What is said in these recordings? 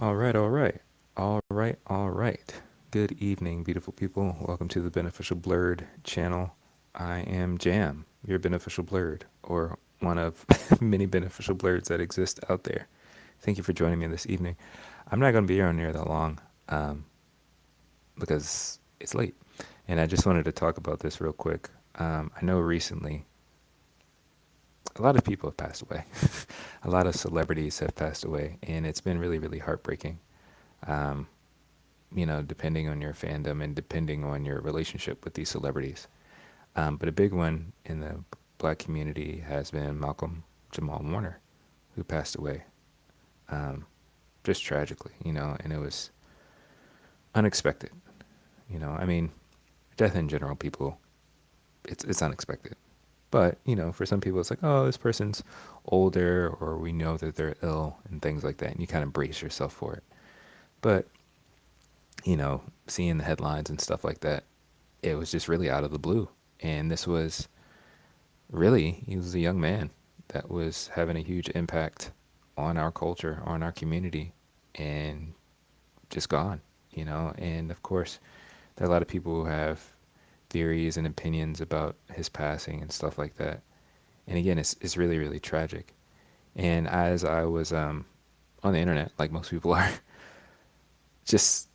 All right, all right. All right, all right. Good evening, beautiful people. Welcome to the Beneficial Blurred channel. I am Jam, your beneficial blurred, or one of many beneficial blurs that exist out there. Thank you for joining me this evening. I'm not going to be on here that long um, because it's late. And I just wanted to talk about this real quick. I know recently a lot of people have passed away. A lot of celebrities have passed away, and it's been really, really heartbreaking. Um, depending on your fandom and depending on your relationship with these celebrities. But a big one in the black community has been Malcolm-Jamal Warner, who passed away um, just tragically, and it was unexpected. I mean, death in general, people, it's unexpected. But, for some people, it's like, oh, this person's older, or we know that they're ill and things like that. And you kind of brace yourself for it. But, seeing the headlines and stuff like that, it was just really out of the blue. And this was really, he was a young man that was having a huge impact on our culture, on our community, and just gone, And of course, there are a lot of people who have theories and opinions about his passing and stuff like that. And again, it's really, really tragic. And as I was on the internet, like most people are, just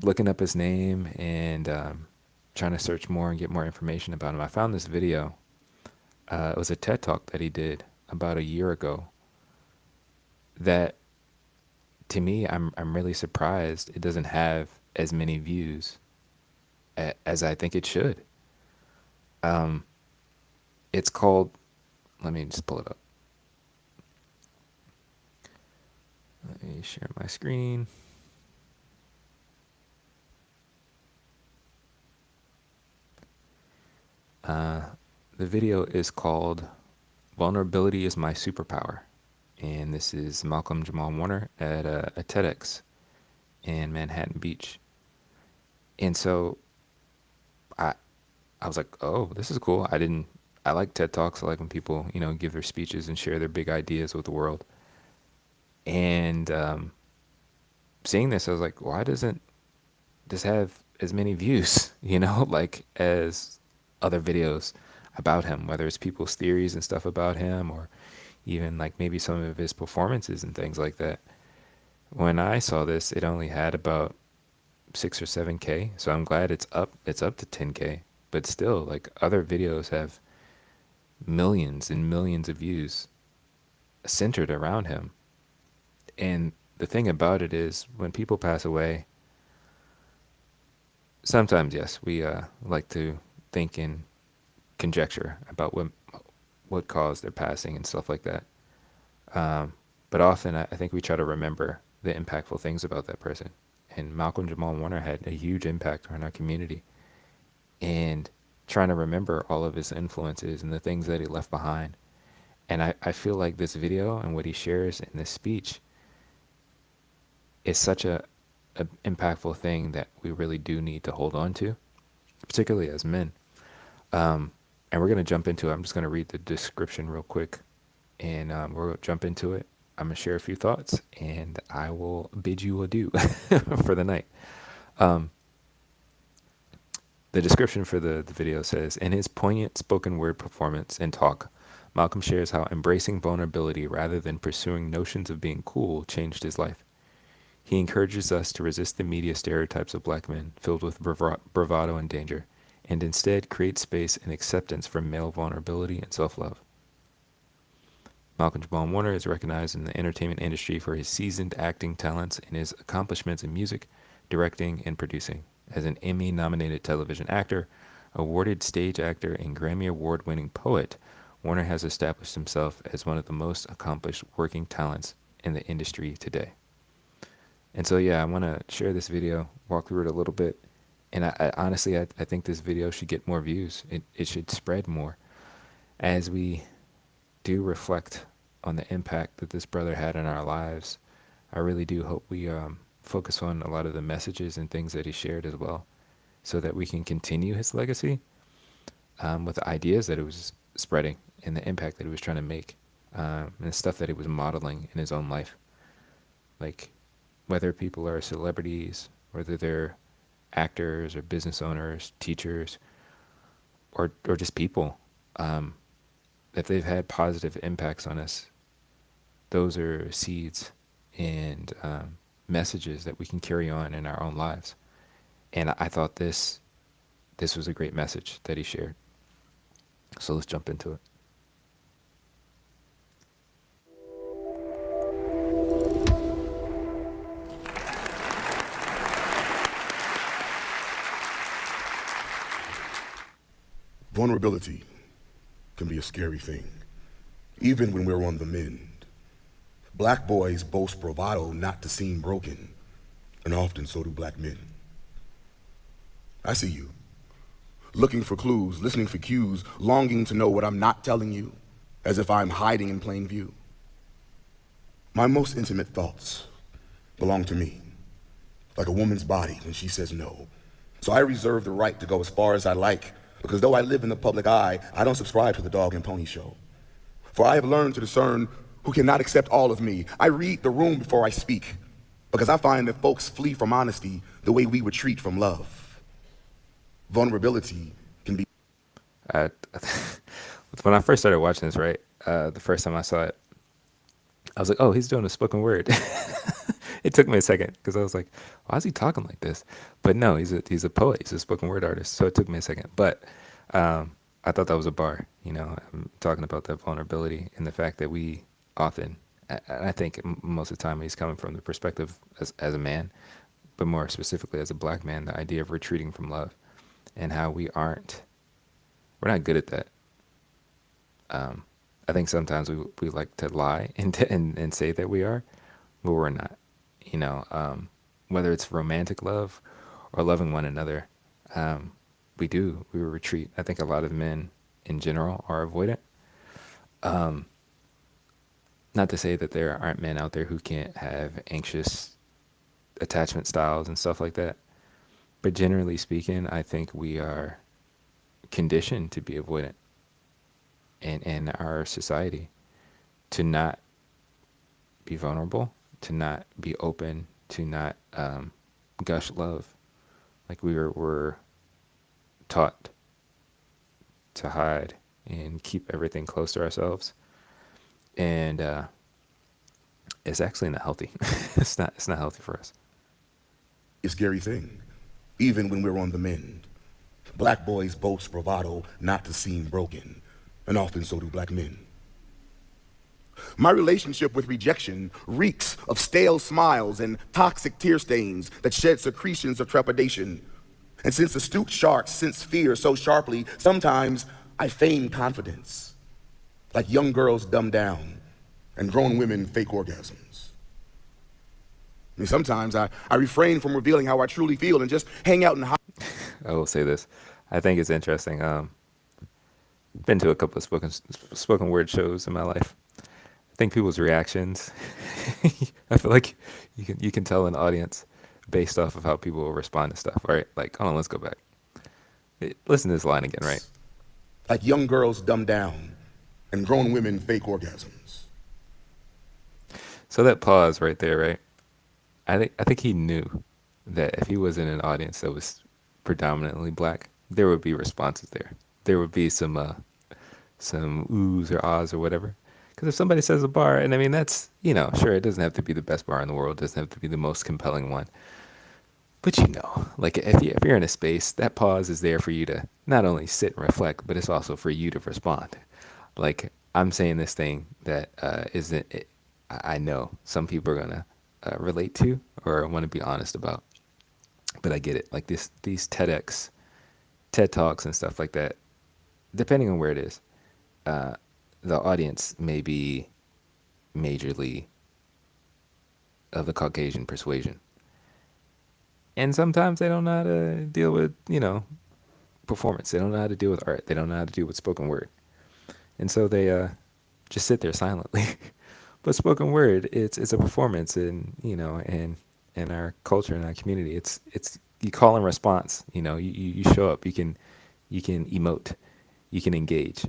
looking up his name and trying to search more and get more information about him, I found this video. It was a TED Talk that he did about a year ago. That to me, I'm really surprised it doesn't have as many views as I think it should. Um, it's called. Let me just pull it up. Let me share my screen. Uh, the video is called "Vulnerability is My Superpower," and this is Malcolm-Jamal Warner at a TEDx in Manhattan Beach. And so I I was like, oh, this is cool. I like TED Talks. I like when people, give their speeches and share their big ideas with the world. And seeing this, I was like, why doesn't this have as many views, like as other videos about him, whether it's people's theories and stuff about him or even like maybe some of his performances and things like that. When I saw this, it only had about 6 or 7K. So I'm glad it's up to 10K. But still, like other videos have millions and millions of views centered around him. And the thing about it is, when people pass away, sometimes yes, we like to think in conjecture about what caused their passing and stuff like that. But often, I think we try to remember the impactful things about that person. And Malcolm Jamal Warner had a huge impact on our community. And trying to remember all of his influences and the things that he left behind. And I feel like this video and what he shares in this speech is such a impactful thing that we really do need to hold on to, particularly as men. And we're going to jump into it. I'm just going to read the description real quick, and we're going to jump into it. I'm going to share a few thoughts, and I will bid you adieu for the night. Um, the description for the video says, in his poignant spoken word performance and talk, Malcolm shares how embracing vulnerability rather than pursuing notions of being cool changed his life. He encourages us to resist the media stereotypes of black men filled with bravado and danger, and instead create space and acceptance for male vulnerability and self-love. Malcolm-Jamal Warner is recognized in the entertainment industry for his seasoned acting talents and his accomplishments in music, directing, and producing. As an Emmy-nominated television actor, awarded stage actor, and Grammy Award-winning poet, Warner has established himself as one of the most accomplished working talents in the industry today. And so, yeah, I want to share this video, walk through it a little bit. And I honestly, I think this video should get more views. It should spread more as we do reflect on the impact that this brother had in our lives. I really do hope we focus on a lot of the messages and things that he shared as well, so that we can continue his legacy with the ideas that it was spreading and the impact that he was trying to make, and the stuff that he was modeling in his own life. Like, whether people are celebrities, whether they're actors or business owners, teachers, or just people, um, if they've had positive impacts on us, those are seeds and messages that we can carry on in our own lives. And I thought this was a great message that he shared. So let's jump into it. Vulnerability can be a scary thing, even when we're on the mend. Black boys boast bravado not to seem broken, and often so do black men. I see you, looking for clues, listening for cues, longing to know what I'm not telling you, as if I'm hiding in plain view. My most intimate thoughts belong to me, like a woman's body when she says no. So I reserve the right to go as far as I like, because though I live in the public eye, I don't subscribe to the dog and pony show. For I have learned to discern who cannot accept all of me. I read the room before I speak, because I find that folks flee from honesty the way we retreat from love. Vulnerability can be. I, when I first started watching this, right, the first time I saw it, I was like, oh, he's doing a spoken word. It took me a second because I was like, why is he talking like this? But no, he's a poet. He's a spoken word artist. So it took me a second. But I thought that was a bar. I'm talking about that vulnerability and the fact that we often, I think most of the time he's coming from the perspective as a man, but more specifically as a black man, the idea of retreating from love and how we're not good at that. I think sometimes we like to lie and say that we are, but we're not. Whether it's romantic love or loving one another, we retreat. I think a lot of men in general are avoidant. Not to say that there aren't men out there who can't have anxious attachment styles and stuff like that, but generally speaking, I think we are conditioned to be avoidant in our society, to not be vulnerable, to not be open, to not gush love. Like we're taught to hide and keep everything close to ourselves, and it's actually not healthy. It's not healthy for us. A scary thing, even when we're on the mend. Black boys boast bravado not to seem broken, and often so do black men. My relationship with rejection reeks of stale smiles and toxic tear stains that shed secretions of trepidation. And since astute sharks sense fear so sharply, sometimes I feign confidence, like young girls dumb down and grown women fake orgasms. I mean, sometimes I refrain from revealing how I truly feel and just hang out and hide. I will say this. I think it's interesting. Been to a couple of spoken word shows in my life. I think people's reactions. I feel like you can tell an audience based off of how people will respond to stuff. All right, like, hold on, let's go back. Listen to this line again, right? Like young girls dumb down and grown women fake orgasms. So that pause right there, right? I think he knew that if he was in an audience that was predominantly black, there would be responses there. There would be some oohs or ahs or whatever. Because if somebody says a bar, and I mean that's sure, it doesn't have to be the best bar in the world, it doesn't have to be the most compelling one, but like if you're in a space, that pause is there for you to not only sit and reflect, but it's also for you to respond. Like I'm saying this thing that isn't. I know some people are gonna relate to or want to be honest about, but I get it. Like these TED talks and stuff like that. Depending on where it is, the audience may be majorly of the Caucasian persuasion. And sometimes they don't know how to deal with, performance. They don't know how to deal with art. They don't know how to deal with spoken word. And so they just sit there silently. But spoken word, it's a performance in our culture, in our community. It's you call and response. You show up. You can emote. You can engage.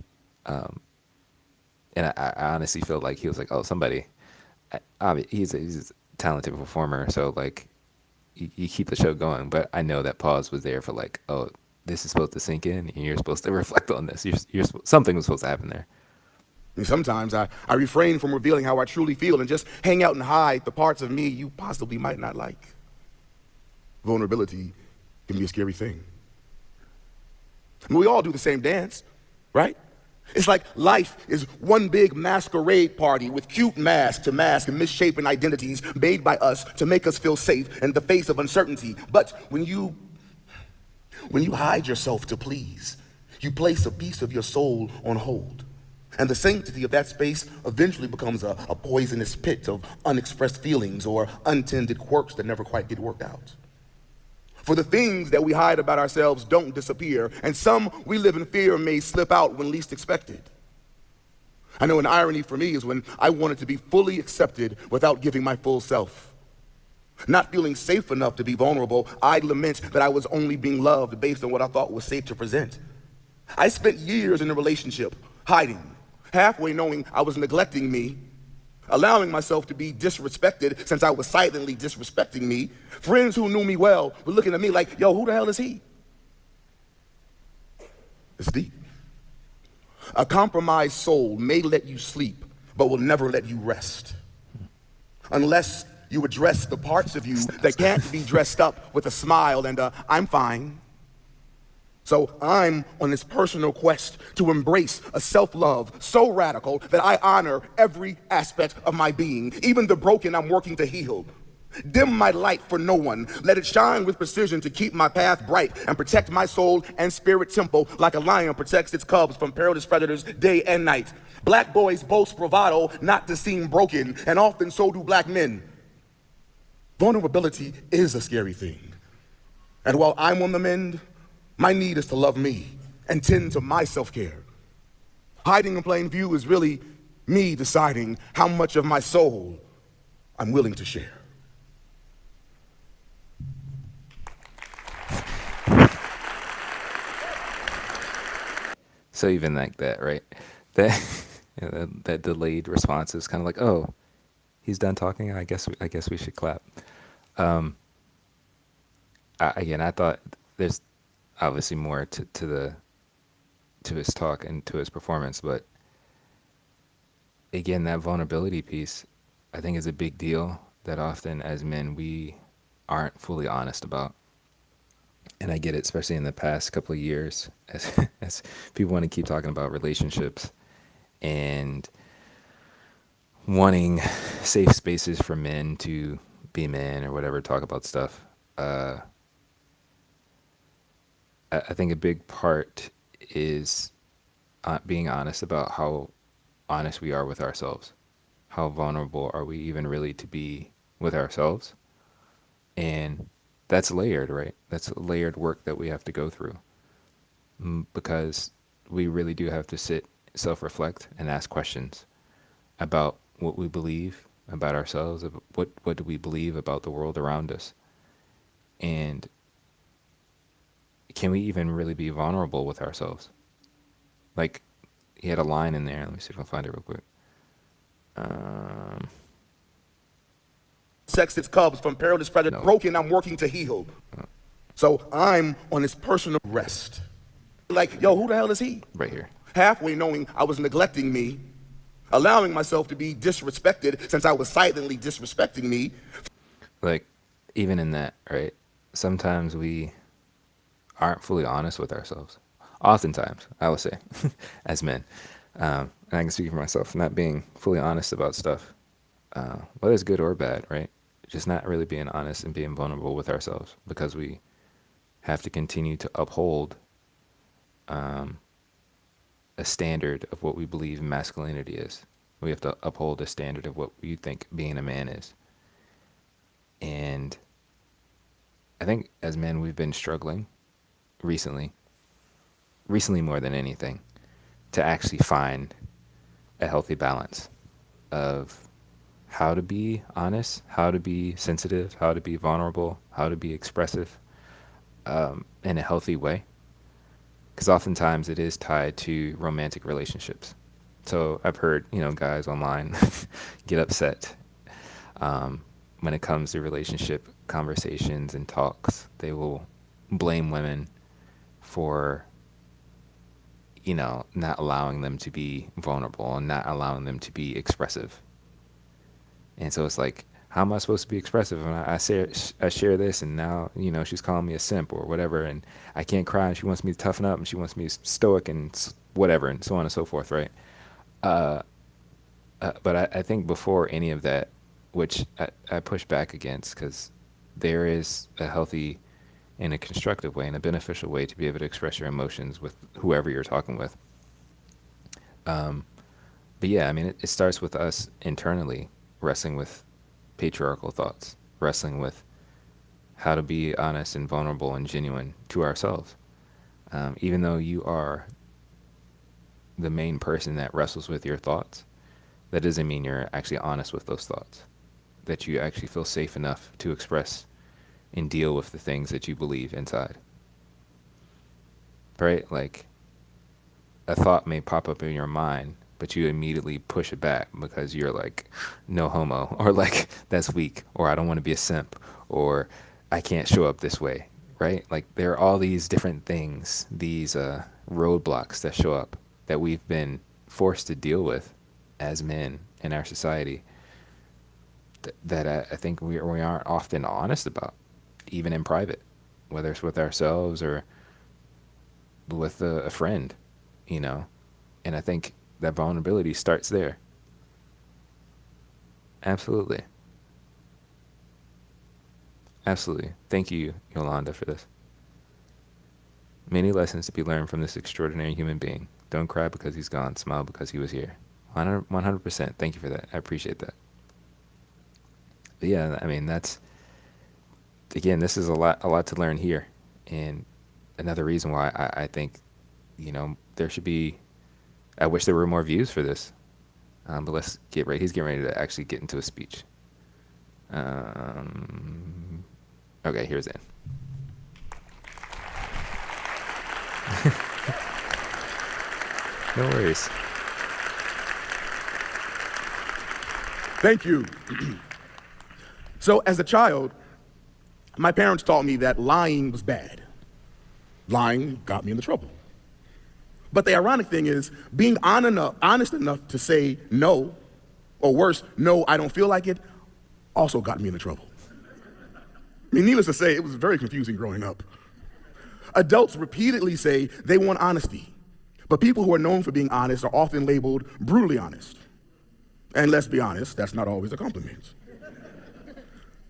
And I honestly feel like he was like, oh, somebody. He's talented performer, so like you keep the show going. But I know that pause was there for like, oh, this is supposed to sink in, and you're supposed to reflect on this. Something was supposed to happen there. And sometimes I refrain from revealing how I truly feel and just hang out and hide the parts of me you possibly might not like. Vulnerability can be a scary thing. I mean, we all do the same dance, right? It's like life is one big masquerade party with cute masks to mask and misshapen identities made by us to make us feel safe in the face of uncertainty. But when you hide yourself to please, you place a piece of your soul on hold. And the sanctity of that space eventually becomes a poisonous pit of unexpressed feelings or untended quirks that never quite get worked out. For the things that we hide about ourselves don't disappear, and some we live in fear may slip out when least expected. I know an irony for me is when I wanted to be fully accepted without giving my full self. Not feeling safe enough to be vulnerable, I'd lament that I was only being loved based on what I thought was safe to present. I spent years in a relationship, hiding, halfway knowing I was neglecting me, allowing myself to be disrespected since I was silently disrespecting me. Friends who knew me well were looking at me like, yo, who the hell is he? It's deep. A compromised soul may let you sleep, but will never let you rest. Unless you address the parts of you that can't be dressed up with a smile and I'm fine. So I'm on this personal quest to embrace a self-love so radical that I honor every aspect of my being, even the broken I'm working to heal. Dim my light for no one. Let it shine with precision to keep my path bright and protect my soul and spirit temple like a lion protects its cubs from perilous predators day and night. Black boys boast bravado not to seem broken, and often so do black men. Vulnerability is a scary thing. And while I'm on the mend, my need is to love me and tend to my self-care. Hiding in plain view is really me deciding how much of my soul I'm willing to share. So even like that, right? That that delayed response is kind of like, oh, he's done talking. I guess we should clap. Again, I thought there's obviously more to his talk and to his performance, but again, that vulnerability piece, I think, is a big deal that often as men we aren't fully honest about. And I get it, especially in the past couple of years, as as people want to keep talking about relationships and wanting safe spaces for men to be men or whatever, talk about stuff. I think a big part is being honest about how honest we are with ourselves. How vulnerable are we even really to be with ourselves? And that's layered, right? That's layered work that we have to go through, because we really do have to sit, self-reflect, and ask questions about what we believe about ourselves, what do we believe about the world around us, and can we even really be vulnerable with ourselves? Like, he had a line in there. Let me see if I can find it real quick. Sex its cubs from perilous predators. No. Broken, I'm working to heal. So I'm on this personal rest. Like, yo, who the hell is he? Right here. Halfway knowing I was neglecting me, allowing myself to be disrespected since I was silently disrespecting me. Like, even in that, right? Sometimes we aren't fully honest with ourselves. Oftentimes, I would say, as men. And I can speak for myself, not being fully honest about stuff, whether it's good or bad, right? Just not really being honest and being vulnerable with ourselves, because we have to continue to uphold a standard of what we believe masculinity is. We have to uphold a standard of what we think being a man is. And I think as men, we've been struggling recently more than anything, to actually find a healthy balance of how to be honest, how to be sensitive, how to be vulnerable, how to be expressive in a healthy way. Because oftentimes it is tied to romantic relationships. So I've heard, guys online get upset when it comes to relationship conversations and talks, they will blame women for, not allowing them to be vulnerable and not allowing them to be expressive. And so it's like, how am I supposed to be expressive? And I share this, and now, she's calling me a simp or whatever, and I can't cry, and she wants me to toughen up, and she wants me stoic and whatever, and so on and so forth, right? But I think before any of that, which I push back against, because there is a healthy and a constructive way and a beneficial way to be able to express your emotions with whoever you're talking with. But yeah, I mean, it starts with us internally wrestling with patriarchal thoughts, wrestling with how to be honest and vulnerable and genuine to ourselves. Even though you are the main person that wrestles with your thoughts, that doesn't mean you're actually honest with those thoughts, that you actually feel safe enough to express and deal with the things that you believe inside. Right? Like, a thought may pop up in your mind, but you immediately push it back because you're like, no homo, or like, that's weak, or I don't want to be a simp, or I can't show up this way, right? Like, there are all these different things, these roadblocks that show up that we've been forced to deal with as men in our society that I think we aren't often honest about, even in private, whether it's with ourselves or with a friend, And I think that vulnerability starts there. Absolutely. Absolutely. Thank you, Yolanda, for this. Many lessons to be learned from this extraordinary human being. Don't cry because he's gone. Smile because he was here. 100%. Thank you for that. I appreciate that. But yeah, I mean, this is a lot to learn here. And another reason why I think, there should be, I wish there were more views for this. But let's get ready. He's getting ready to actually get into a speech. Okay, here's it. No worries. Thank you. So as a child, my parents taught me that lying was bad. Lying got me into trouble. But the ironic thing is, being honest enough to say no, or worse, no, I don't feel like it, also got me into trouble. I mean, needless to say, it was very confusing growing up. Adults repeatedly say they want honesty, but people who are known for being honest are often labeled brutally honest. And let's be honest, that's not always a compliment.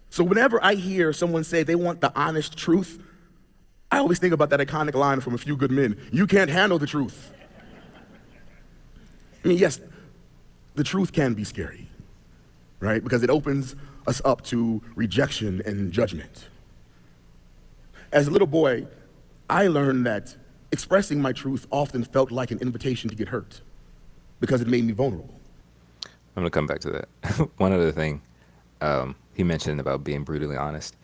So whenever I hear someone say they want the honest truth, I always think about that iconic line from A Few Good Men: "You can't handle the truth." I mean, yes, the truth can be scary, right? Because it opens us up to rejection and judgment. As a little boy, I learned that expressing my truth often felt like an invitation to get hurt because it made me vulnerable. I'm going to come back to that. One other thing he mentioned about being brutally honest.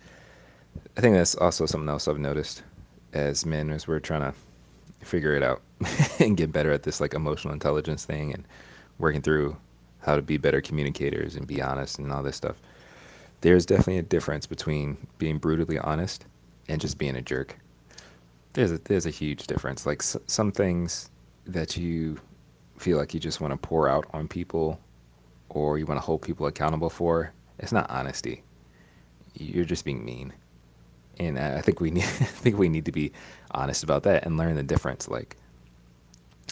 I think that's also something else I've noticed as men as we're trying to figure it out and get better at this like emotional intelligence thing and working through how to be better communicators and be honest and all this stuff. There's definitely a difference between being brutally honest and just being a jerk. There's a huge difference. Like some things that you feel like you just want to pour out on people or you want to hold people accountable for, it's not honesty. You're just being mean. And I think I think we need to be honest about that and learn the difference. Like,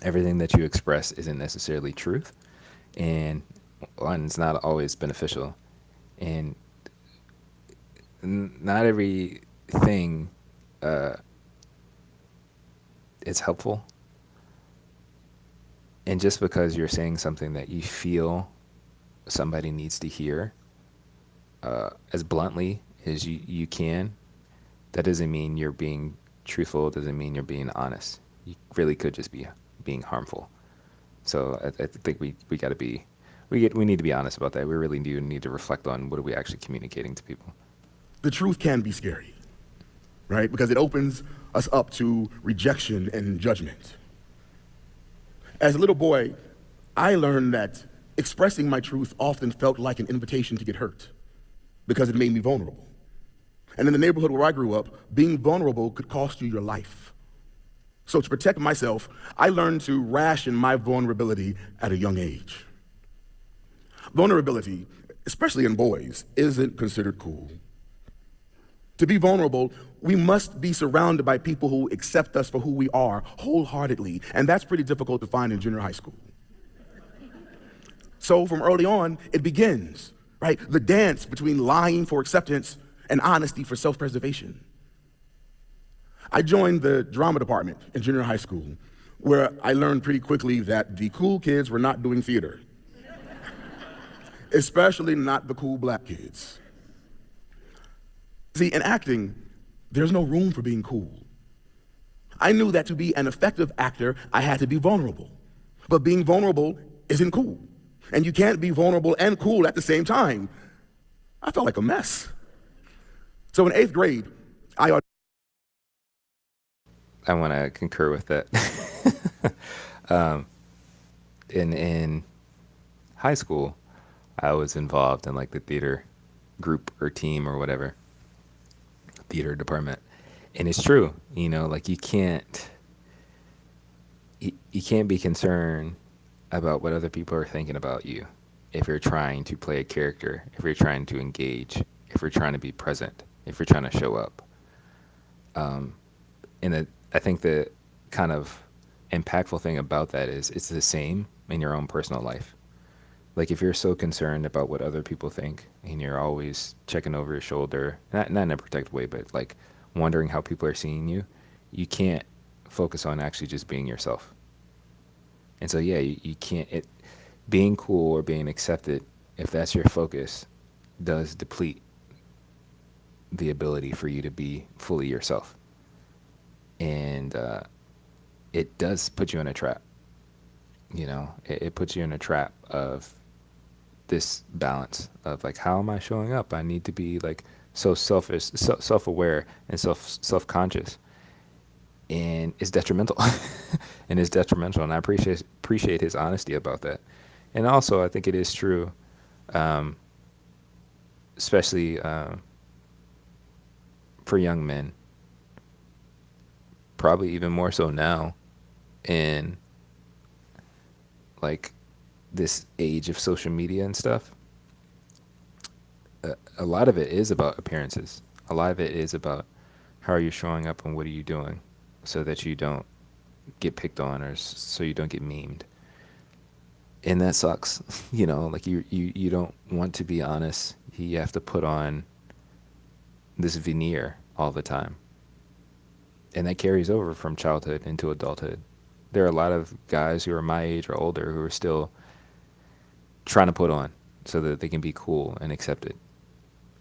everything that you express isn't necessarily truth, and it's not always beneficial. And not everything is helpful. And just because you're saying something that you feel somebody needs to hear as bluntly as you can, that doesn't mean you're being truthful. It doesn't mean you're being honest. You really could just be being harmful. So I think we got to be, we need to be honest about that. We really do need to reflect on what are we actually communicating to people. The truth can be scary, right? Because it opens us up to rejection and judgment. As a little boy, I learned that expressing my truth often felt like an invitation to get hurt because it made me vulnerable. And in the neighborhood where I grew up, being vulnerable could cost you your life. So to protect myself, I learned to ration my vulnerability at a young age. Vulnerability, especially in boys, isn't considered cool. To be vulnerable, we must be surrounded by people who accept us for who we are wholeheartedly, and that's pretty difficult to find in junior high school. So from early on, it begins, right? The dance between lying for acceptance and honesty for self-preservation. I joined the drama department in junior high school, where I learned pretty quickly that the cool kids were not doing theater, especially not the cool black kids. See, in acting, there's no room for being cool. I knew that to be an effective actor, I had to be vulnerable. But being vulnerable isn't cool. And you can't be vulnerable and cool at the same time. I felt like a mess. So in 8th grade, I want to concur with that. In high school, I was involved in like the theater group or team or whatever, theater department. And it's true, like you can't be concerned about what other people are thinking about you if you're trying to play a character, if you're trying to engage, if you're trying to be present, if you're trying to show up. And I think the kind of impactful thing about that is it's the same in your own personal life. Like if you're so concerned about what other people think and you're always checking over your shoulder, not in a protective way, but like wondering how people are seeing you, you can't focus on actually just being yourself. And so, yeah, you can't, being cool or being accepted, if that's your focus, does deplete the ability for you to be fully yourself. And it does put you in a trap. It puts you in a trap of this balance of like, how am I showing up? I need to be like so selfish, self-aware and self-conscious. And it's detrimental. And it's detrimental. And I appreciate his honesty about that. And also, I think it is true, especially for young men, probably even more so now in like this age of social media and stuff. A lot of it is about appearances. A lot of it is about how are you showing up and what are you doing so that you don't get picked on or so you don't get memed. And that sucks. Like you don't want to be honest. You have to put on this veneer all the time. And that carries over from childhood into adulthood. There are a lot of guys who are my age or older who are still trying to put on so that they can be cool and accepted.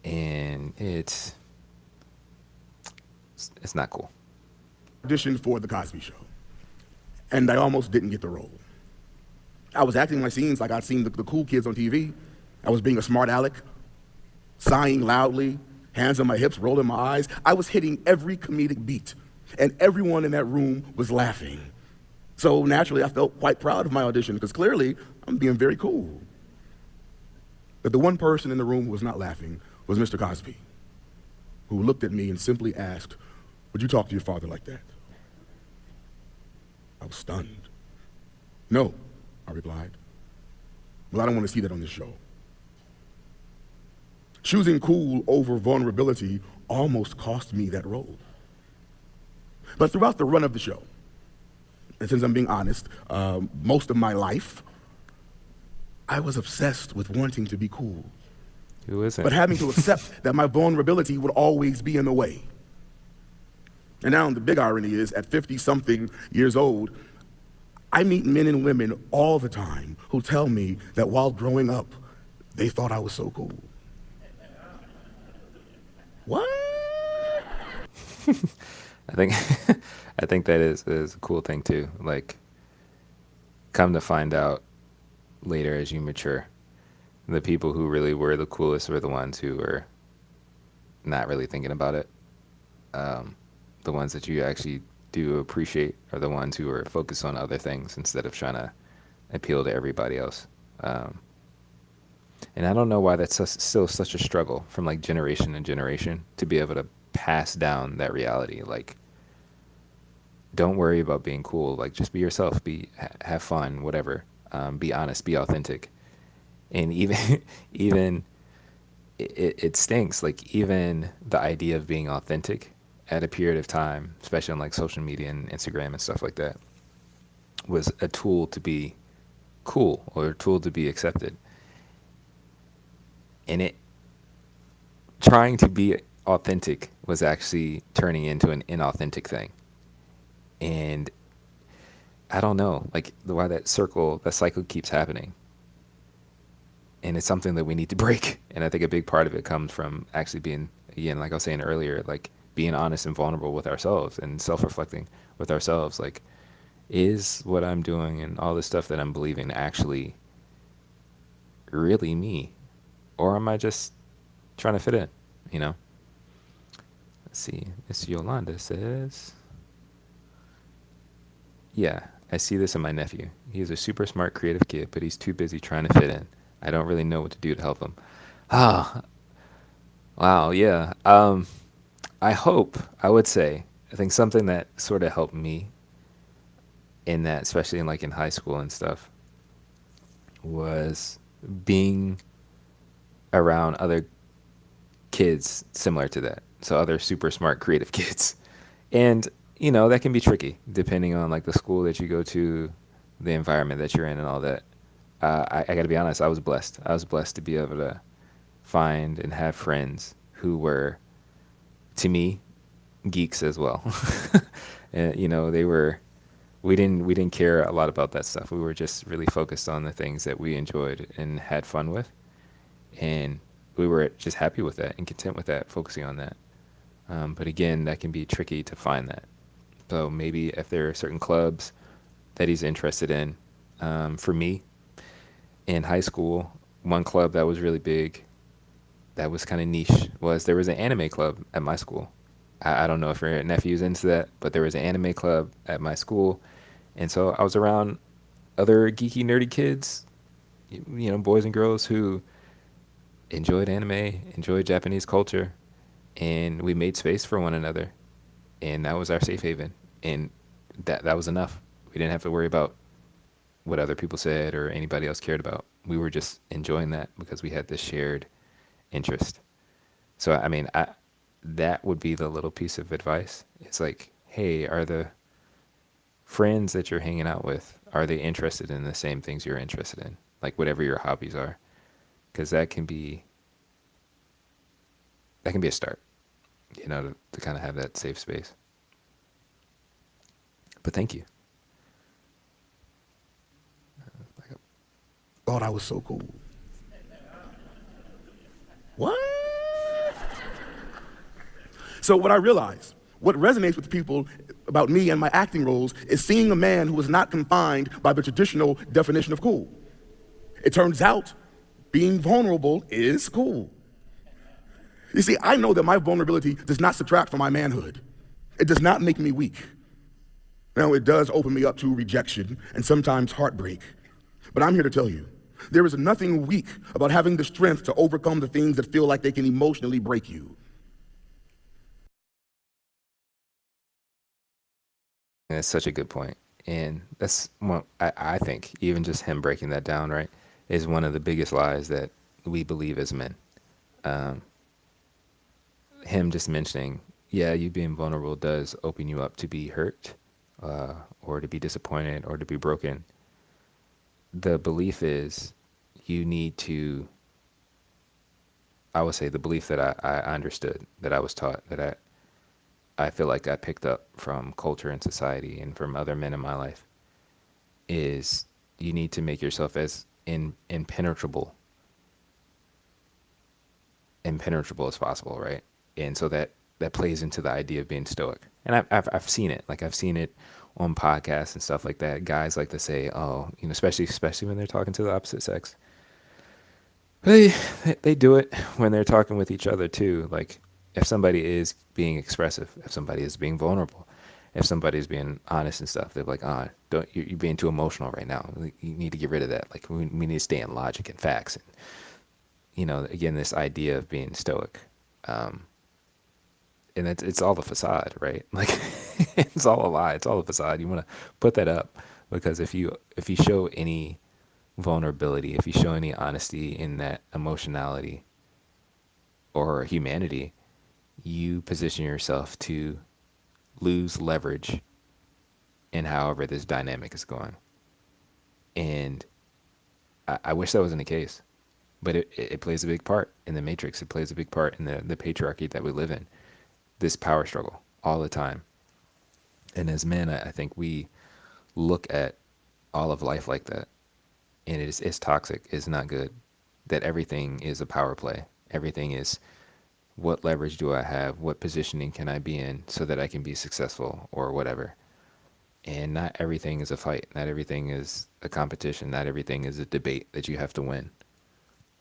And it's not cool. auditioned for The Cosby Show, and I almost didn't get the role. I was acting my scenes like I'd seen the cool kids on TV. I was being a smart aleck, sighing loudly, hands on my hips, rolling my eyes. I was hitting every comedic beat, and everyone in that room was laughing. So naturally, I felt quite proud of my audition, because clearly, I'm being very cool. But the one person in the room who was not laughing was Mr. Cosby, who looked at me and simply asked, "Would you talk to your father like that?" I was stunned. "No," I replied. "Well, I don't want to see that on this show." Choosing cool over vulnerability almost cost me that role. But throughout the run of the show, and since I'm being honest, most of my life, I was obsessed with wanting to be cool, Who isn't? but having to accept that my vulnerability would always be in the way. And now the big irony is, at 50-something years old, I meet men and women all the time who tell me that while growing up, they thought I was so cool. What? I think I think that is a cool thing too. Like, come to find out later as you mature, the people who really were the coolest were the ones who were not really thinking about it. The ones that you actually do appreciate are the ones who are focused on other things instead of trying to appeal to everybody else. And I don't know why that's still such a struggle from like generation to generation to be able to pass down that reality. Like, don't worry about being cool. Like, just be yourself. Have fun. Whatever. Be honest. Be authentic. And even even it stinks. Like even the idea of being authentic at a period of time, especially on like social media and Instagram and stuff like that, was a tool to be cool or a tool to be accepted. And it trying to be authentic was actually turning into an inauthentic thing. And I don't know, like why that cycle keeps happening. And it's something that we need to break. And I think a big part of it comes from actually being, again, like I was saying earlier, like being honest and vulnerable with ourselves and self-reflecting with ourselves. Like, is what I'm doing and all this stuff that I'm believing actually really me, or am I just trying to fit in? You know. Let's see. Miss Yolanda says, "Yeah, I see this in my nephew. He is a super smart, creative kid, but he's too busy trying to fit in. I don't really know what to do to help him." Ah, wow, yeah. I would say, I think something that sort of helped me in that, especially in like in high school and stuff, was being around other kids similar to that. So other super smart, creative kids. And, that can be tricky depending on like the school that you go to, the environment that you're in and all that. I got to be honest, I was blessed. I was blessed to be able to find and have friends who were, to me, geeks as well. And, we didn't care a lot about that stuff. We were just really focused on the things that we enjoyed and had fun with. And we were just happy with that and content with that, focusing on that. But again, that can be tricky to find that. So maybe if there are certain clubs that he's interested in, for me, in high school, one club that was really big, that was kind of niche, was there was an anime club at my school. I don't know if your nephew's into that, but there was an anime club at my school. And so I was around other geeky, nerdy kids, boys and girls who enjoyed anime, enjoyed Japanese culture, and we made space for one another. And that was our safe haven. And that was enough. We didn't have to worry about what other people said or anybody else cared about. We were just enjoying that because we had this shared interest. So I mean, that would be the little piece of advice. It's like, hey, are the friends that you're hanging out with, are they interested in the same things you're interested in? Like whatever your hobbies are, because that can be a start, to kind of have that safe space. But thank you. Thought I was so cool. What? So what I realized, what resonates with people about me and my acting roles is seeing a man who is not confined by the traditional definition of cool. It turns out being vulnerable is cool. You see, I know that my vulnerability does not subtract from my manhood. It does not make me weak. Now, it does open me up to rejection and sometimes heartbreak. But I'm here to tell you, there is nothing weak about having the strength to overcome the things that feel like they can emotionally break you. And it's such a good point. And that's one, I think, even just him breaking that down, right, is one of the biggest lies that we believe as men. Um, Him just mentioning, yeah, you being vulnerable does open you up to be hurt, or to be disappointed or to be broken. The belief is you need to, I would say the belief that I understood, that I was taught, that I feel like I picked up from culture and society and from other men in my life, is you need to make yourself as impenetrable as possible, right? And so that plays into the idea of being stoic. And I've seen it. Like I've seen it on podcasts and stuff like that. Guys like to say, oh, especially when they're talking to the opposite sex. They they do it when they're talking with each other too. Like if somebody is being expressive, if somebody is being vulnerable, if somebody is being honest and stuff, they're like, ah, don't you're being too emotional right now. Like, you need to get rid of that. Like we need to stay in logic and facts. again, this idea of being stoic. Um, and it's all the facade, right? Like it's all a lie. It's all a facade. You want to put that up because if you show any vulnerability, if you show any honesty in that emotionality or humanity, you position yourself to lose leverage in however this dynamic is going. And I wish that wasn't the case, but it plays a big part in the matrix. It plays a big part in the patriarchy that we live in, this power struggle all the time. And as men, I think we look at all of life like that, and it's toxic. It's not good. That everything is a power play. Everything is what leverage do I have? What positioning can I be in so that I can be successful or whatever? And not everything is a fight. Not everything is a competition. Not everything is a debate that you have to win.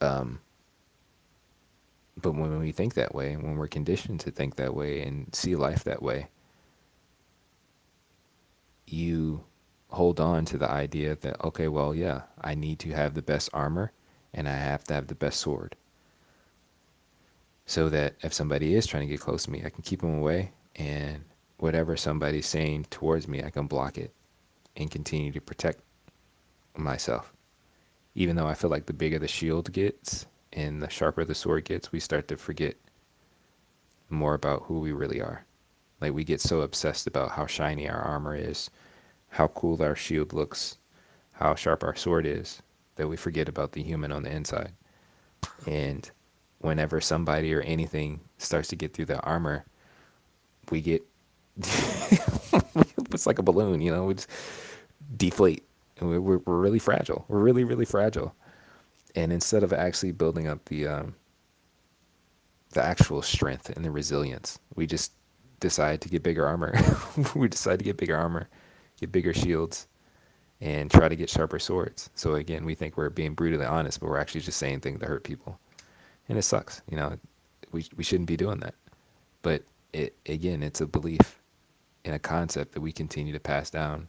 Um, but when we think that way, when we're conditioned to think that way and see life that way, you hold on to the idea that, okay, well, yeah, I need to have the best armor and I have to have the best sword so that if somebody is trying to get close to me, I can keep them away, and whatever somebody's saying towards me, I can block it and continue to protect myself. Even though I feel like the bigger the shield gets and the sharper the sword gets, we start to forget more about who we really are. Like we get so obsessed about how shiny our armor is, how cool our shield looks, how sharp our sword is, that we forget about the human on the inside. And whenever somebody or anything starts to get through the armor, we get it's like a balloon, we just deflate. And we're really fragile. We're really, really fragile. And instead of actually building up the actual strength and the resilience, we just decide to get bigger armor. We decide to get bigger armor, get bigger shields, and try to get sharper swords. So again, we think we're being brutally honest, but we're actually just saying things that hurt people. And it sucks. We shouldn't be doing that. But it's a belief and a concept that we continue to pass down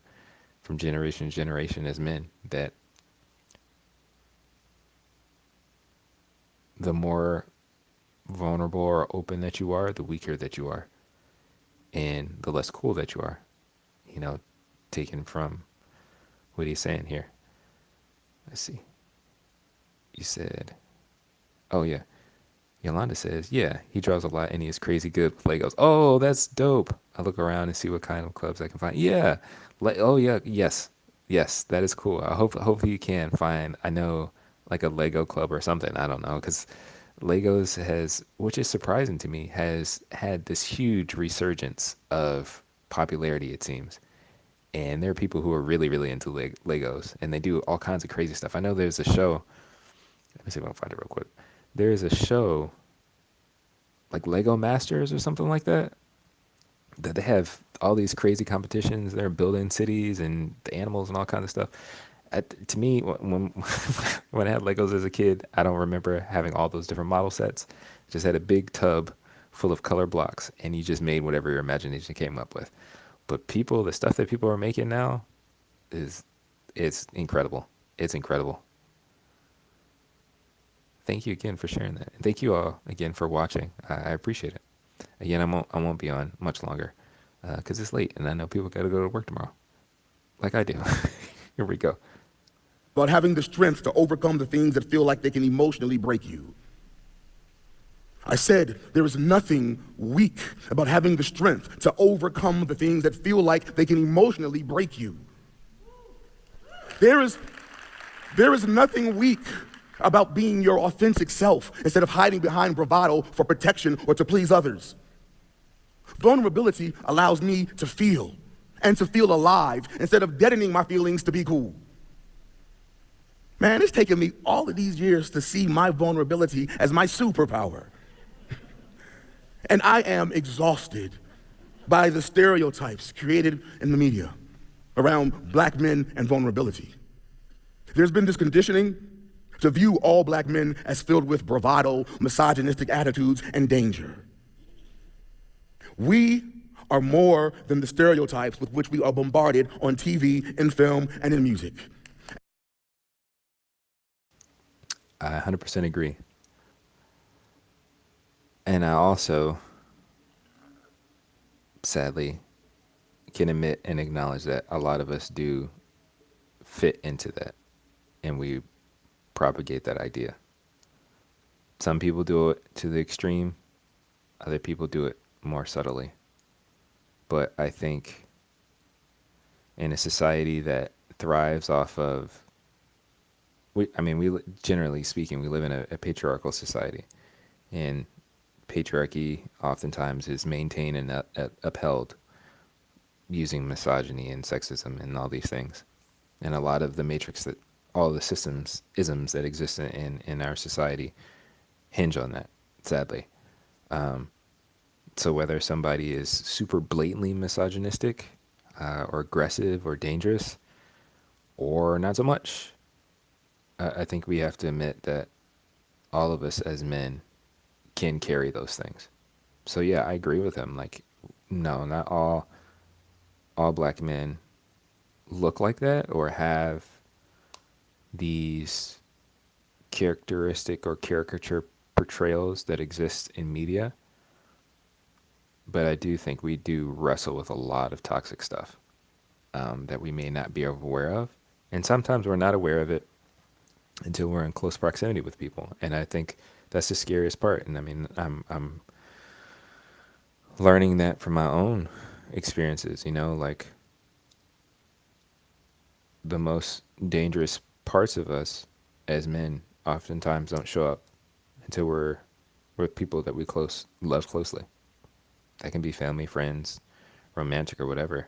from generation to generation as men, that the more vulnerable or open that you are, the weaker that you are, and the less cool that you are. Taken from what he's saying here. Let's see. You said, oh yeah. Yolanda says, yeah, he draws a lot and he is crazy good with Legos. Oh, that's dope. I look around and see what kind of clubs I can find. Yeah. Oh yeah. Yes. Yes. That is cool. Hopefully you can find, I know, like a Lego club or something. I don't know. Because Legos has, which is surprising to me, has had this huge resurgence of popularity, it seems. And there are people who are really, really into Legos, and they do all kinds of crazy stuff. I know there's a show. Let me see if I can find it real quick. There's a show like Lego Masters or something like that, that they have all these crazy competitions. They're building cities and the animals and all kinds of stuff. To me, when when I had Legos as a kid, I don't remember having all those different model sets. Just had a big tub full of color blocks, and you just made whatever your imagination came up with. But the stuff that people are making now is, it's incredible. It's incredible. Thank you again for sharing that. And thank you all again for watching. I appreciate it. Again, I won't be on much longer because it's late and I know people got to go to work tomorrow, like I do. Here we go. About having the strength to overcome the things that feel like they can emotionally break you. I said there is nothing weak about having the strength to overcome the things that feel like they can emotionally break you. There is nothing weak about being your authentic self instead of hiding behind bravado for protection or to please others. Vulnerability allows me to feel and to feel alive instead of deadening my feelings to be cool. Man, it's taken me all of these years to see my vulnerability as my superpower. And I am exhausted by the stereotypes created in the media around black men and vulnerability. There's been this conditioning to view all black men as filled with bravado, misogynistic attitudes, and danger. We are more than the stereotypes with which we are bombarded on TV, in film, and in music. I 100% agree. And I also, sadly, can admit and acknowledge that a lot of us do fit into that and we propagate that idea. Some people do it to the extreme, other people do it more subtly. But I think in a society that thrives off of, generally speaking, we live in a patriarchal society, and patriarchy oftentimes is maintained and upheld using misogyny and sexism and all these things. And a lot of the matrix that all the systems isms that exist in our society hinge on that, sadly. So whether somebody is super blatantly misogynistic, or aggressive or dangerous, or not so much, I think we have to admit that all of us as men can carry those things. So yeah, I agree with him. Like, no, not all black men look like that or have these characteristic or caricature portrayals that exist in media. But I do think we do wrestle with a lot of toxic stuff, that we may not be aware of. And sometimes we're not aware of it until we're in close proximity with people. And I think that's the scariest part. And I mean, I'm learning that from my own experiences, like the most dangerous parts of us as men oftentimes don't show up until we're with people that we love closely. That can be family, friends, romantic, or whatever.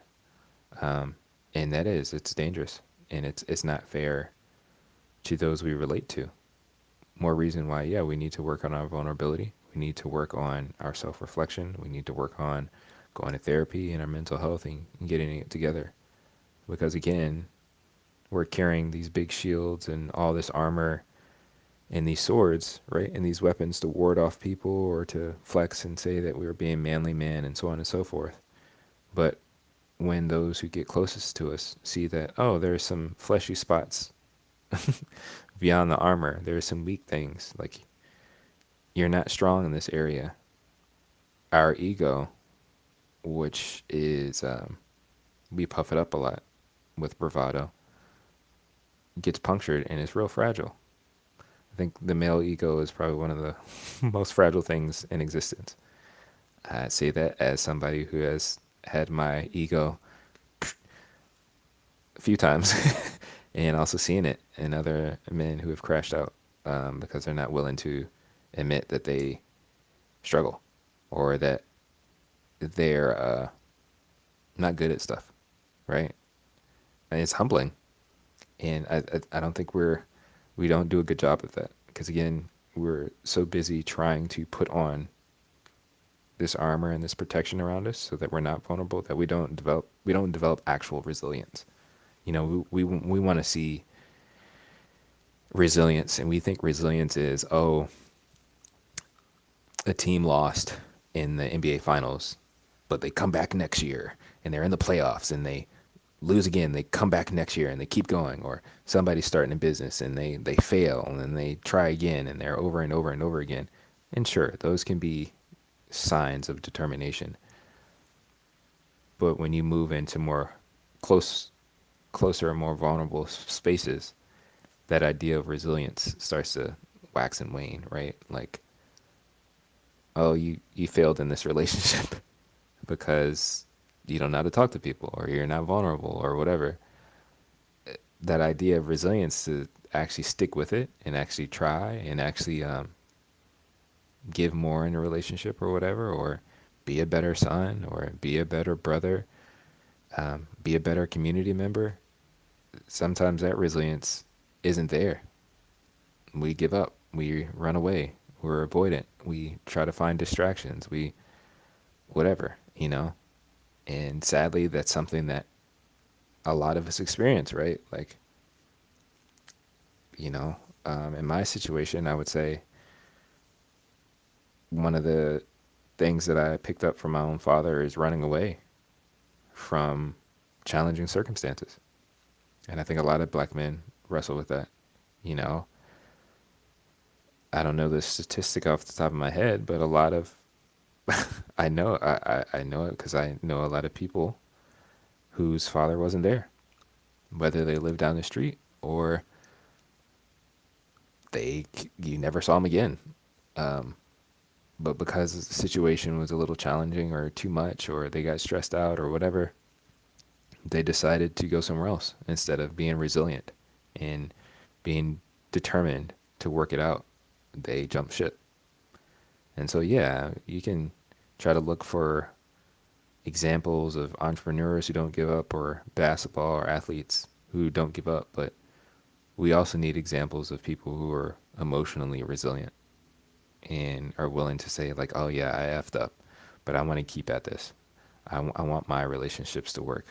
And it's dangerous, and it's not fair to those we relate to. More reason why, yeah, we need to work on our vulnerability. We need to work on our self-reflection. We need to work on going to therapy and our mental health and getting it together. Because again, we're carrying these big shields and all this armor and these swords, right? And these weapons to ward off people or to flex and say that we were being manly men and so on and so forth. But when those who get closest to us see that, oh, there's some fleshy spots beyond the armor, there's some weak things, like you're not strong in this area. Our ego, which is, we puff it up a lot with bravado, gets punctured and is real fragile. I think the male ego is probably one of the most fragile things in existence. I say that as somebody who has had my ego a few times and also seen it in other men who have crashed out, because they're not willing to admit that they struggle or that they're, not good at stuff, right? And it's humbling. And I don't think we don't do a good job of that because, again, we're so busy trying to put on this armor and this protection around us so that we're not vulnerable, that we don't develop actual resilience. We want to see resilience, and we think resilience is, oh, a team lost in the NBA finals, but they come back next year and they're in the playoffs and they lose again, they come back next year and they keep going. Or somebody's starting a business and they fail and then they try again and they're over and over and over again. And sure, those can be signs of determination. But when you move into more close, closer and more vulnerable spaces, that idea of resilience starts to wax and wane, right? Like, oh, you failed in this relationship because you don't know how to talk to people or you're not vulnerable or whatever. That idea of resilience, to actually stick with it and actually try and actually, give more in a relationship or whatever, or be a better son or be a better brother, be a better community member. Sometimes that resilience isn't there. We give up. We run away. We're avoidant. We try to find distractions. We, whatever. And sadly, that's something that a lot of us experience, right? Like, in my situation, I would say one of the things that I picked up from my own father is running away from challenging circumstances. And I think a lot of black men wrestle with that. You know, I don't know the statistic off the top of my head, but a lot of I know it because I know a lot of people whose father wasn't there, whether they lived down the street or you never saw them again. Um, but because the situation was a little challenging or too much, or they got stressed out or whatever, they decided to go somewhere else instead of being resilient and being determined to work it out. They jumped ship. And so, yeah, you can try to look for examples of entrepreneurs who don't give up or basketball or athletes who don't give up, but we also need examples of people who are emotionally resilient and are willing to say like, oh yeah, I effed up, but I want to keep at this. I want my relationships to work.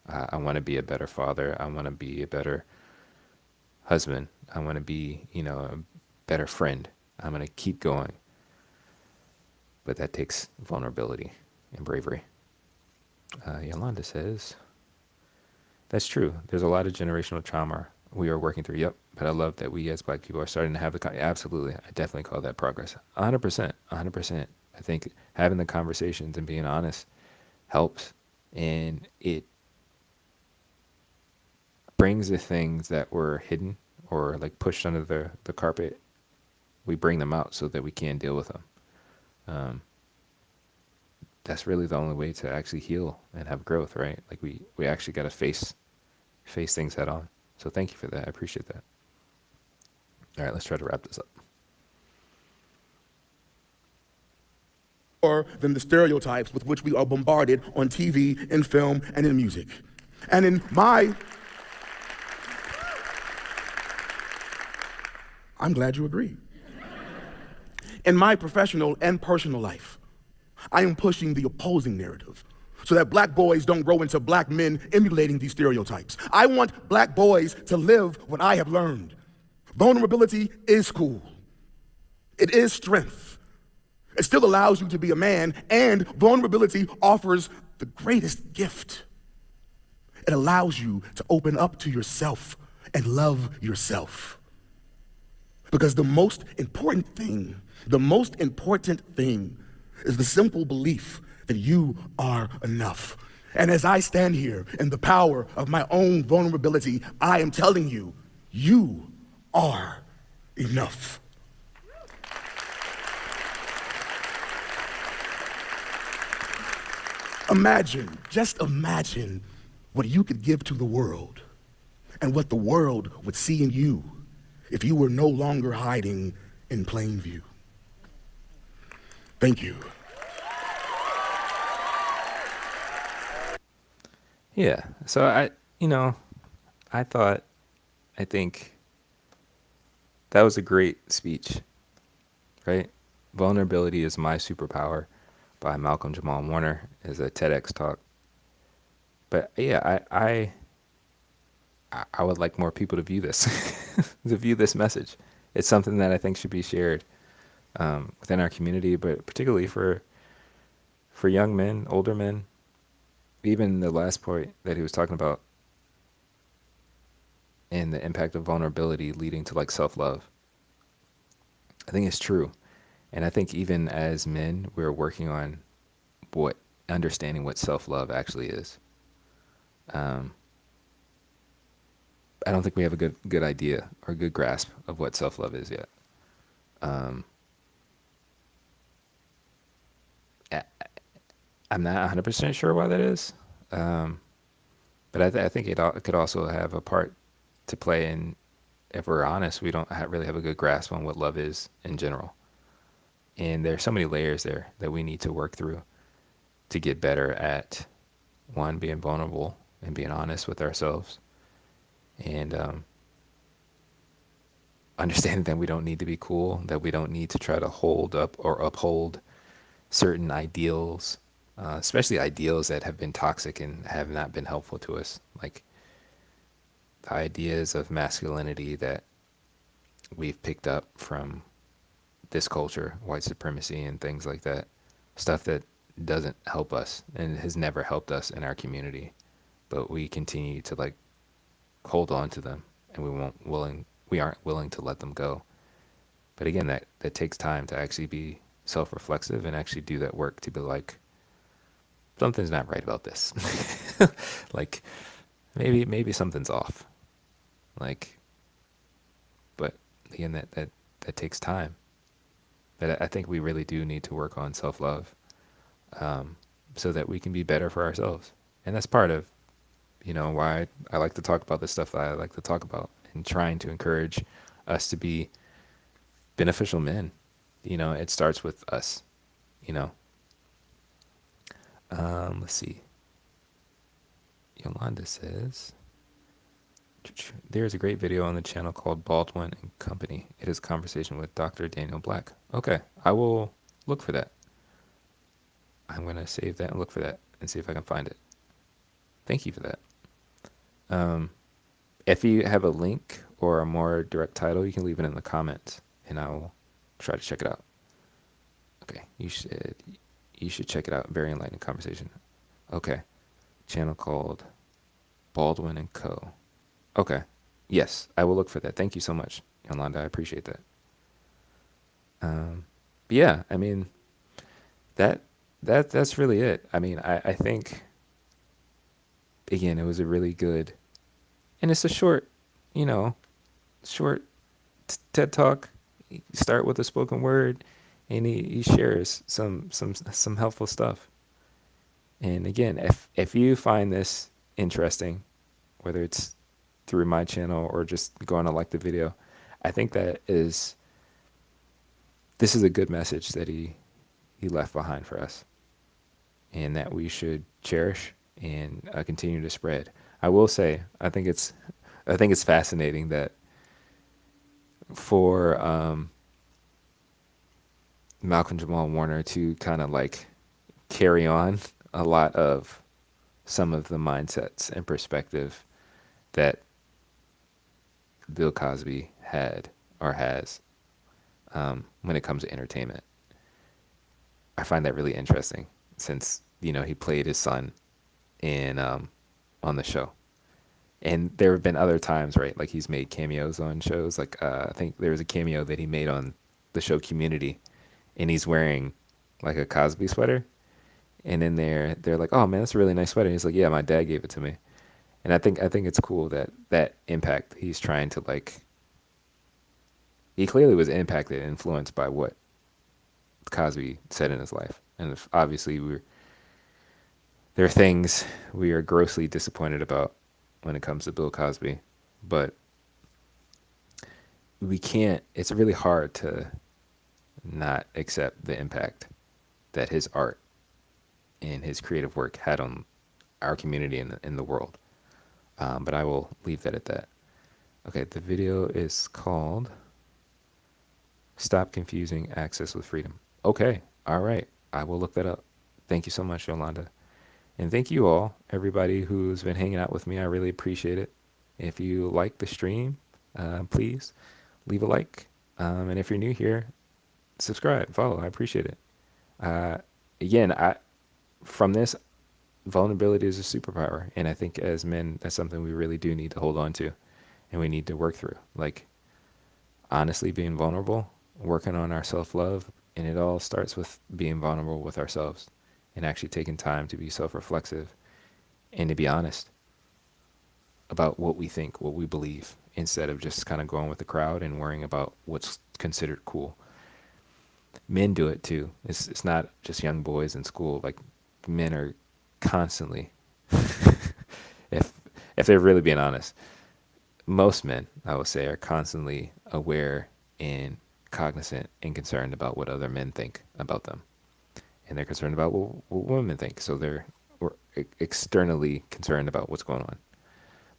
I want to be a better father. I want to be a better husband. I want to be, a better friend. I'm going to keep going. But that takes vulnerability and bravery. Yolanda says, that's true. There's a lot of generational trauma we are working through. Yep. But I love that we as Black people are starting to have absolutely. I definitely call that progress. 100%. 100%. I think having the conversations and being honest helps. And it brings the things that were hidden or like pushed under the carpet. We bring them out so that we can deal with them. That's really the only way to actually heal and have growth, right? Like we actually got to face things head on. So thank you for that. I appreciate that. All right, let's try to wrap this up. More than the stereotypes with which we are bombarded on TV, in film, and in music. And I'm glad you agree. In my professional and personal life, I am pushing the opposing narrative so that black boys don't grow into black men emulating these stereotypes. I want black boys to live what I have learned. Vulnerability is cool. It is strength. It still allows you to be a man, and vulnerability offers the greatest gift. It allows you to open up to yourself and love yourself. Because the most important thing is the simple belief that you are enough. And as I stand here in the power of my own vulnerability, I am telling you, you are enough. Just imagine what you could give to the world and what the world would see in you if you were no longer hiding in plain view. Thank you. Yeah. So I think that was a great speech, right? Vulnerability is My Superpower by Malcolm-Jamal Warner is a TEDx talk. But yeah, I would like more people to view this, to view this message. It's something that I think should be shared within our community, but particularly for young men, older men. Even the last point that he was talking about and the impact of vulnerability leading to like self-love. I think it's true. And I think even as men, we're working on understanding what self-love actually is. I don't think we have a good idea or good grasp of what self-love is yet. I'm not 100% sure why that is. But I think it could also have a part to play in, if we're honest, we don't really have a good grasp on what love is in general. And there's so many layers there that we need to work through to get better at, one, being vulnerable and being honest with ourselves. And understanding that we don't need to be cool, that we don't need to try to hold up or uphold certain ideals, especially ideals that have been toxic and have not been helpful to us. Like the ideas of masculinity that we've picked up from this culture, white supremacy and things like that, stuff that doesn't help us and has never helped us in our community, but we continue to like hold on to them, and we aren't willing to let them go But again, that takes time to actually be self-reflexive and actually do that work to be like, something's not right about this. Like maybe something's off. Like, but again, that takes time. But I think we really do need to work on self-love, so that we can be better for ourselves. And that's part of, why I like to talk about the stuff that I like to talk about, and trying to encourage us to be beneficial men. It starts with us, you know. Let's see. Yolanda says, there's a great video on the channel called Baldwin and Company. It is a conversation with Dr. Daniel Black. Okay, I will look for that. I'm going to save that and look for that and see if I can find it. Thank you for that. If you have a link or a more direct title, you can leave it in the comments and I will try to check it out. Okay, you should check it out. Very enlightening conversation. Okay, channel called Baldwin and Co. Okay, yes, I will look for that. Thank you so much, Yolanda. I appreciate that. But yeah, I mean that's really it. I mean, I think again it was a really good, and it's a short, you know, short TED talk. You start with a spoken word, and he shares some helpful stuff. And again, if you find this interesting, whether it's through my channel or just going to like the video, I think this is a good message that he left behind for us, and that we should cherish and continue to spread. I will say, I think it's fascinating that for Malcolm-Jamal Warner to kind of like carry on a lot of some of the mindsets and perspective that Bill Cosby had or has, when it comes to entertainment. I find that really interesting since, he played his son in on the show. And there have been other times, right? Like he's made cameos on shows. Like I think there was a cameo that he made on the show Community, and he's wearing like a Cosby sweater. And then they're like, "Oh man, that's a really nice sweater." And he's like, "Yeah, my dad gave it to me." And I think it's cool that impact he's trying to like. He clearly was impacted, and influenced by what Cosby said in his life, and obviously there are things we are grossly disappointed about when it comes to Bill Cosby, but we can't. It's really hard to not accept the impact that his art and his creative work had on our community and in the world. But I will leave that at that. Okay, the video is called "Stop Confusing Access with Freedom." Okay, all right. I will look that up. Thank you so much, Yolanda. And thank you all, everybody who's been hanging out with me. I really appreciate it. If you like the stream, please leave a like. And if you're new here, subscribe, follow. I appreciate it. Again, from this, vulnerability is a superpower. And I think as men, that's something we really do need to hold on to and we need to work through. Like, honestly, being vulnerable, working on our self-love, and it all starts with being vulnerable with ourselves and actually taking time to be self-reflexive and to be honest about what we think, what we believe, instead of just kind of going with the crowd and worrying about what's considered cool. Men do it too. It's not just young boys in school. Like, men are constantly, if they're really being honest, most men, I would say, are constantly aware and cognizant and concerned about what other men think about them. And they're concerned about what women think. So they're externally concerned about what's going on.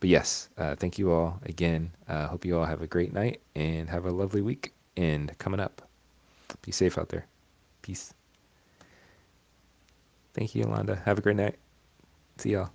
But yes, thank you all again. Hope you all have a great night and have a lovely week and coming up. Be safe out there. Peace. Thank you, Yolanda. Have a great night. See y'all.